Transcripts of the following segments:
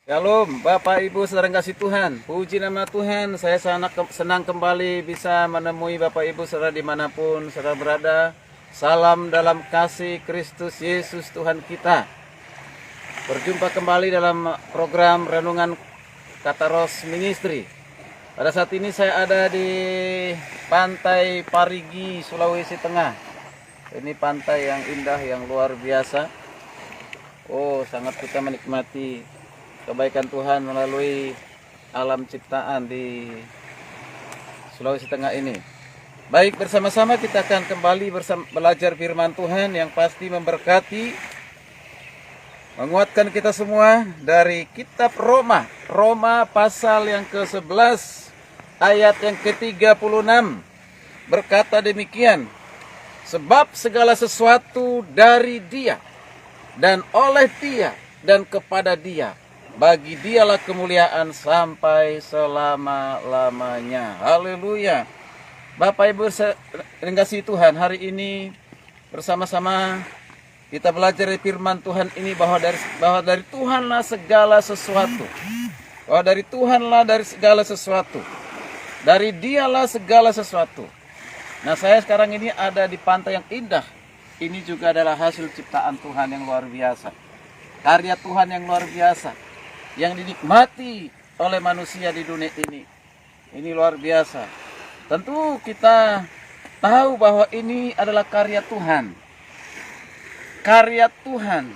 Shalom, Bapak Ibu saudara kasih Tuhan. Puji nama Tuhan, saya senang kembali bisa menemui Bapak Ibu saudara dimanapun saudara berada. Salam dalam kasih Kristus Yesus Tuhan kita. Berjumpa kembali dalam program Renungan Kataros Ministry. Pada saat ini saya ada di Pantai Parigi, Sulawesi Tengah. Ini pantai yang indah, yang luar biasa. Oh, sangat kita menikmati kebaikan Tuhan melalui alam ciptaan di Sulawesi Tengah ini. Baik, bersama-sama kita akan kembali belajar firman Tuhan yang pasti memberkati, menguatkan kita semua dari kitab Roma. Roma pasal yang ke-11 ayat yang ke-36 berkata demikian. Sebab segala sesuatu dari Dia dan oleh Dia dan kepada Dia, bagi Dialah kemuliaan sampai selama-lamanya. Haleluya. Bapak Ibu dikasihi Tuhan, hari ini bersama-sama kita belajar dari firman Tuhan ini bahwa dari Tuhanlah segala sesuatu. Bahwa dari Tuhanlah dari segala sesuatu. Dari Dialah segala sesuatu. Nah, saya sekarang ini ada di pantai yang indah. Ini juga adalah hasil ciptaan Tuhan yang luar biasa. Karya Tuhan yang luar biasa, yang dinikmati oleh manusia di dunia ini. Ini luar biasa. Tentu kita tahu bahwa ini adalah karya Tuhan. Karya Tuhan.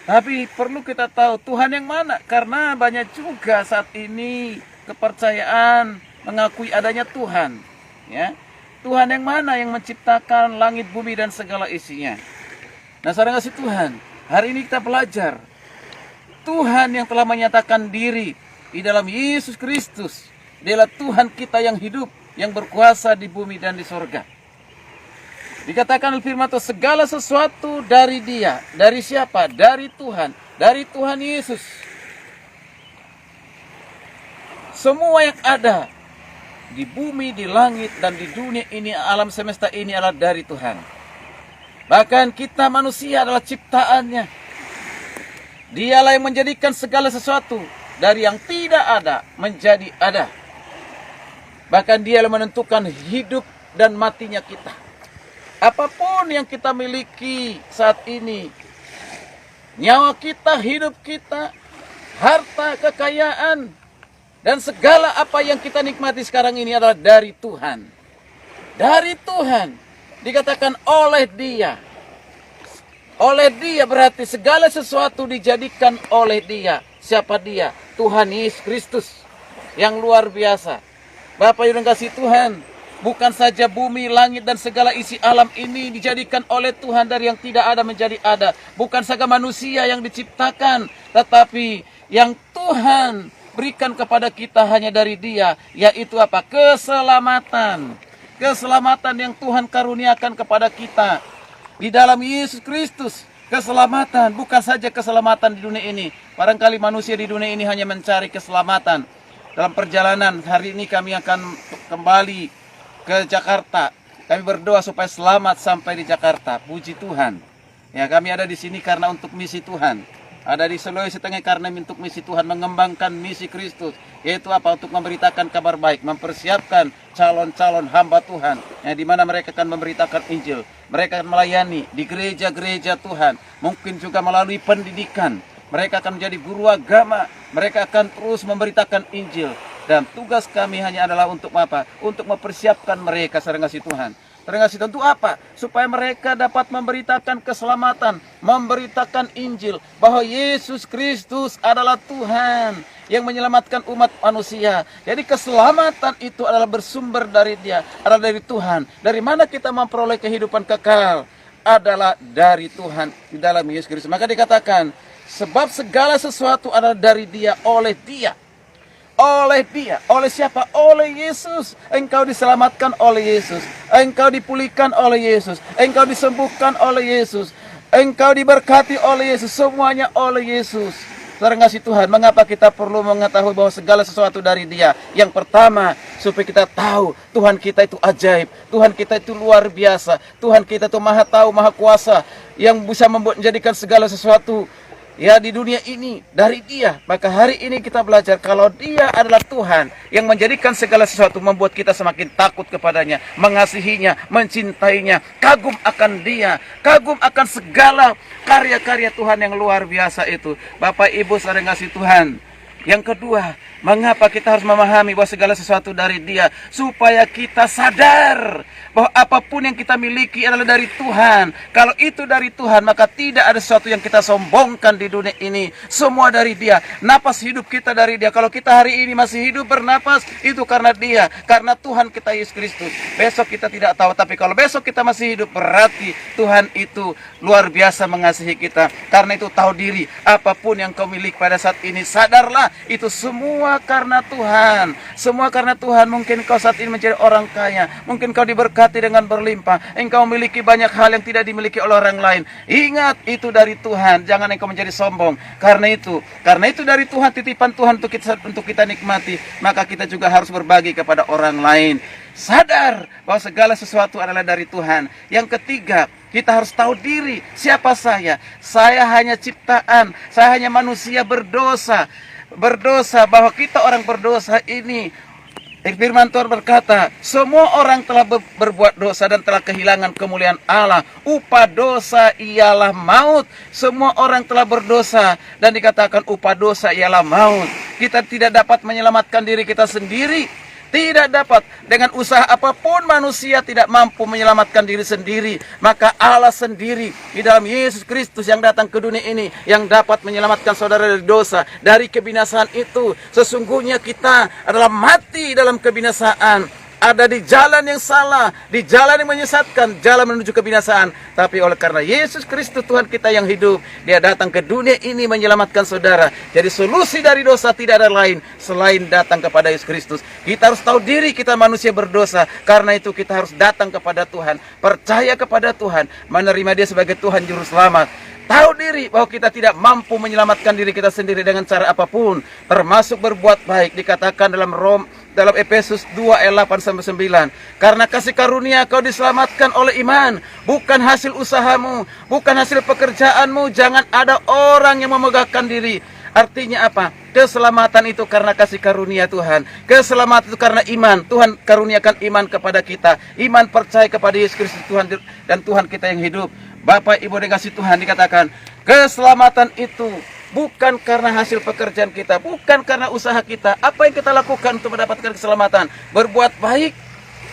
Tapi perlu kita tahu Tuhan yang mana? Karena banyak juga saat ini kepercayaan mengakui adanya Tuhan. Ya, Tuhan yang mana yang menciptakan langit, bumi, dan segala isinya. Nah, saudara kasih Tuhan, hari ini kita belajar Tuhan yang telah menyatakan diri di dalam Yesus Kristus. Dialah Tuhan kita yang hidup, yang berkuasa di bumi dan di sorga. Dikatakan oleh firman Tuhan, segala sesuatu dari Dia. Dari siapa? Dari Tuhan. Dari Tuhan Yesus. Semua yang ada di bumi, di langit, dan di dunia ini, alam semesta ini adalah dari Tuhan. Bahkan kita manusia adalah ciptaannya. Dialah yang menjadikan segala sesuatu dari yang tidak ada menjadi ada. Bahkan Dialah menentukan hidup dan matinya kita. Apapun yang kita miliki saat ini, nyawa kita, hidup kita, harta, kekayaan, dan segala apa yang kita nikmati sekarang ini adalah dari Tuhan. Dari Tuhan. Dikatakan oleh Dia. Oleh Dia berarti segala sesuatu dijadikan oleh Dia. Siapa Dia? Tuhan Yesus Kristus yang luar biasa. Bapak yang kasih Tuhan, bukan saja bumi, langit, dan segala isi alam ini dijadikan oleh Tuhan dari yang tidak ada menjadi ada. Bukan saja manusia yang diciptakan, tetapi yang Tuhan berikan kepada kita hanya dari Dia, yaitu apa? Keselamatan. Keselamatan yang Tuhan karuniakan kepada kita di dalam Yesus Kristus. Keselamatan, bukan saja keselamatan di dunia ini. Barangkali manusia di dunia ini hanya mencari keselamatan. Dalam perjalanan hari ini kami akan kembali ke Jakarta. Kami berdoa supaya selamat sampai di Jakarta. Puji Tuhan. Ya, kami ada di sini karena untuk misi Tuhan. Ada di Sulawesi Tengah karena untuk misi Tuhan, mengembangkan misi Kristus. Yaitu apa? Untuk memberitakan kabar baik, mempersiapkan calon-calon hamba Tuhan, yang dimana mereka akan memberitakan Injil. Mereka akan melayani di gereja-gereja Tuhan. Mungkin juga melalui pendidikan. Mereka akan menjadi guru agama. Mereka akan terus memberitakan Injil. Dan tugas kami hanya adalah untuk apa? Untuk mempersiapkan mereka, saudara kasih Tuhan. Terkasih tentu apa? Supaya mereka dapat memberitakan keselamatan, memberitakan Injil, bahwa Yesus Kristus adalah Tuhan yang menyelamatkan umat manusia. Jadi keselamatan itu adalah bersumber dari Dia, adalah dari Tuhan. Dari mana kita memperoleh kehidupan kekal? Adalah dari Tuhan di dalam Yesus Kristus. Maka dikatakan, sebab segala sesuatu adalah dari Dia, oleh Dia. Oleh Dia. Oleh siapa? Oleh Yesus. Engkau diselamatkan oleh Yesus. Engkau dipulihkan oleh Yesus. Engkau disembuhkan oleh Yesus. Engkau diberkati oleh Yesus. Semuanya oleh Yesus. Saudara kasih Tuhan, mengapa kita perlu mengetahui bahwa segala sesuatu dari Dia? Yang pertama, supaya kita tahu Tuhan kita itu ajaib. Tuhan kita itu luar biasa. Tuhan kita itu maha tahu, maha kuasa, yang bisa menjadikan segala sesuatu ya di dunia ini dari Dia. Maka hari ini kita belajar kalau Dia adalah Tuhan yang menjadikan segala sesuatu, membuat kita semakin takut kepadanya, mengasihinya, mencintainya, kagum akan Dia, kagum akan segala karya-karya Tuhan yang luar biasa itu. Bapak Ibu saudara kasih Tuhan. Yang kedua, mengapa kita harus memahami bahwa segala sesuatu dari Dia? Supaya kita sadar bahwa apapun yang kita miliki adalah dari Tuhan. Kalau itu dari Tuhan, maka tidak ada sesuatu yang kita sombongkan di dunia ini. Semua dari Dia. Napas hidup kita dari Dia. Kalau kita hari ini masih hidup bernapas, itu karena Dia. Karena Tuhan kita Yesus Kristus. Besok kita tidak tahu, tapi kalau besok kita masih hidup, berarti Tuhan itu luar biasa mengasihi kita. Karena itu tahu diri, apapun yang kau miliki pada saat ini, sadarlah itu semua karena Tuhan. Semua karena Tuhan. Mungkin kau saat ini menjadi orang kaya, mungkin kau diberkati dengan berlimpah, engkau memiliki banyak hal yang tidak dimiliki oleh orang lain. Ingat, itu dari Tuhan. Jangan engkau menjadi sombong. Karena itu dari Tuhan, titipan Tuhan untuk kita nikmati. Maka kita juga harus berbagi kepada orang lain. Sadar bahwa segala sesuatu adalah dari Tuhan. Yang ketiga, kita harus tahu diri. Siapa saya? Saya hanya ciptaan. Saya hanya manusia berdosa, bahwa kita orang berdosa ini. Firman Tuhan berkata, semua orang telah berbuat dosa dan telah kehilangan kemuliaan Allah. Upah dosa ialah maut. Semua orang telah berdosa dan dikatakan upah dosa ialah maut. Kita tidak dapat menyelamatkan diri kita sendiri. Tidak dapat. Dengan usaha apapun manusia tidak mampu menyelamatkan diri sendiri. Maka Allah sendiri di dalam Yesus Kristus yang datang ke dunia ini, yang dapat menyelamatkan saudara dari dosa, dari kebinasaan itu. Sesungguhnya kita adalah mati dalam kebinasaan. Ada di jalan yang salah, di jalan yang menyesatkan, jalan menuju kebinasaan. Tapi oleh karena Yesus Kristus Tuhan kita yang hidup, Dia datang ke dunia ini menyelamatkan saudara. Jadi solusi dari dosa tidak ada lain selain datang kepada Yesus Kristus. Kita harus tahu diri kita manusia berdosa. Karena itu kita harus datang kepada Tuhan, percaya kepada Tuhan, menerima Dia sebagai Tuhan Juru Selamat. Tahu diri bahwa kita tidak mampu menyelamatkan diri kita sendiri dengan cara apapun, termasuk berbuat baik. Dikatakan dalam Efesus 2 ayat 8-9. Karena kasih karunia kau diselamatkan oleh iman, bukan hasil usahamu, bukan hasil pekerjaanmu. Jangan ada orang yang memegahkan diri. Artinya apa? Keselamatan itu karena kasih karunia Tuhan. Keselamatan itu karena iman. Tuhan karuniakan iman kepada kita. Iman percaya kepada Yesus Kristus Tuhan dan Tuhan kita yang hidup. Bapak Ibu dikasih Tuhan, dikatakan keselamatan itu bukan karena hasil pekerjaan kita, bukan karena usaha kita. Apa yang kita lakukan untuk mendapatkan keselamatan? Berbuat baik,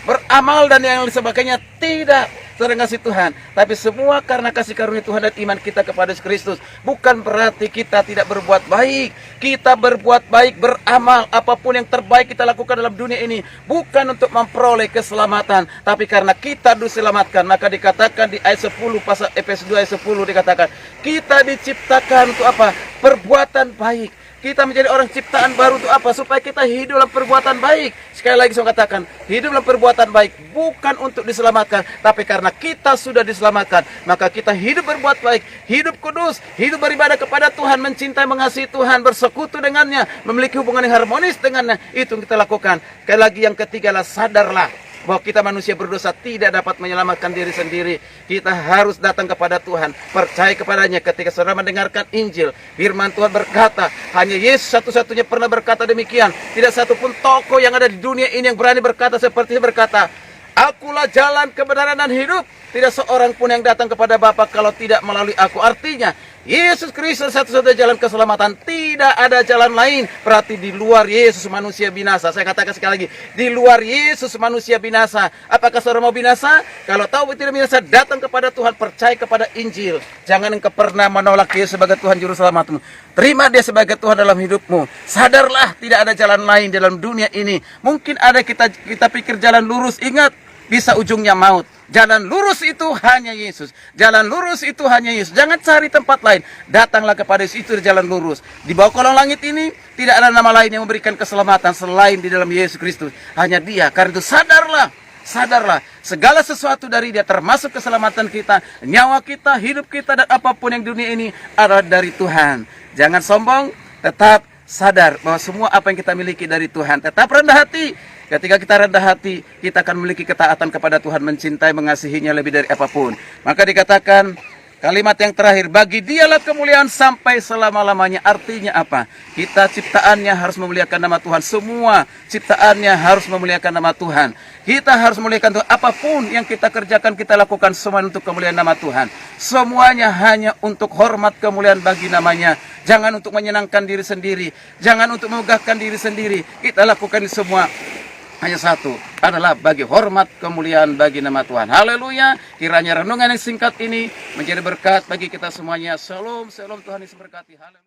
beramal dan yang sebagainya. Tidak, saudara kasih Tuhan. Tapi semua karena kasih karunia Tuhan dan iman kita kepada Yesus Kristus. Bukan berarti kita tidak berbuat baik. Kita berbuat baik, beramal. Apapun yang terbaik kita lakukan dalam dunia ini, bukan untuk memperoleh keselamatan, tapi karena kita diselamatkan. Maka dikatakan di ayat 10 pasal Efesus 2 ayat 10 dikatakan, kita diciptakan untuk apa? Perbuatan baik. Kita menjadi orang ciptaan baru untuk apa? Supaya kita hidup dalam perbuatan baik. Sekali lagi saya katakan, hidup dalam perbuatan baik bukan untuk diselamatkan, tapi karena kita sudah diselamatkan, maka kita hidup berbuat baik, hidup kudus, hidup beribadah kepada Tuhan, mencintai, mengasihi Tuhan, bersekutu dengannya, memiliki hubungan yang harmonis dengannya. Itu yang kita lakukan. Sekali lagi yang ketiga adalah sadarlah bahwa kita manusia berdosa tidak dapat menyelamatkan diri sendiri. Kita harus datang kepada Tuhan, percaya kepadanya. Ketika saudara mendengarkan Injil, firman Tuhan berkata, hanya Yesus satu-satunya pernah berkata demikian. Tidak satupun tokoh yang ada di dunia ini yang berani berkata seperti ini, berkata, akulah jalan, kebenaran dan hidup. Tidak seorang pun yang datang kepada Bapa kalau tidak melalui aku. Artinya, Yesus Kristus satu-satunya jalan keselamatan. Tidak ada jalan lain. Berarti di luar Yesus manusia binasa. Saya katakan sekali lagi, di luar Yesus manusia binasa. Apakah saudara mau binasa? Kalau tahu tidak binasa, datang kepada Tuhan, percaya kepada Injil. Jangan engkau pernah menolak Yesus sebagai Tuhan Juru Selamatmu. Terima Dia sebagai Tuhan dalam hidupmu. Sadarlah, tidak ada jalan lain dalam dunia ini. Mungkin ada kita pikir jalan lurus. Ingat, bisa ujungnya maut. Jalan lurus itu hanya Yesus. Jalan lurus itu hanya Yesus. Jangan cari tempat lain. Datanglah kepada Yesus, itu jalan lurus. Di bawah kolong langit ini tidak ada nama lain yang memberikan keselamatan selain di dalam Yesus Kristus. Hanya Dia. Karena itu sadarlah. Sadarlah, segala sesuatu dari Dia, termasuk keselamatan kita, nyawa kita, hidup kita, dan apapun yang dunia ini adalah dari Tuhan. Jangan sombong, tetap sadar bahwa semua apa yang kita miliki dari Tuhan. Tetap rendah hati. Ketika kita rendah hati, kita akan memiliki ketaatan kepada Tuhan, mencintai, mengasihinya lebih dari apapun. Maka dikatakan, Kalimat yang terakhir, bagi dialah kemuliaan sampai selama-lamanya. Artinya apa? Kita ciptaannya harus memuliakan nama Tuhan. Semua ciptaannya harus memuliakan nama Tuhan. Kita harus memuliakan Tuhan. Apapun yang kita kerjakan, kita lakukan semua untuk kemuliaan nama Tuhan. Semuanya hanya untuk hormat kemuliaan bagi namanya. Jangan untuk menyenangkan diri sendiri. Jangan untuk memegahkan diri sendiri. Kita lakukan semua hanya satu, adalah bagi hormat kemuliaan bagi nama Tuhan. Haleluya. Kiranya renungan yang singkat ini menjadi berkat bagi kita semuanya. Shalom, shalom, Tuhan Yesus berkati. Haleluya.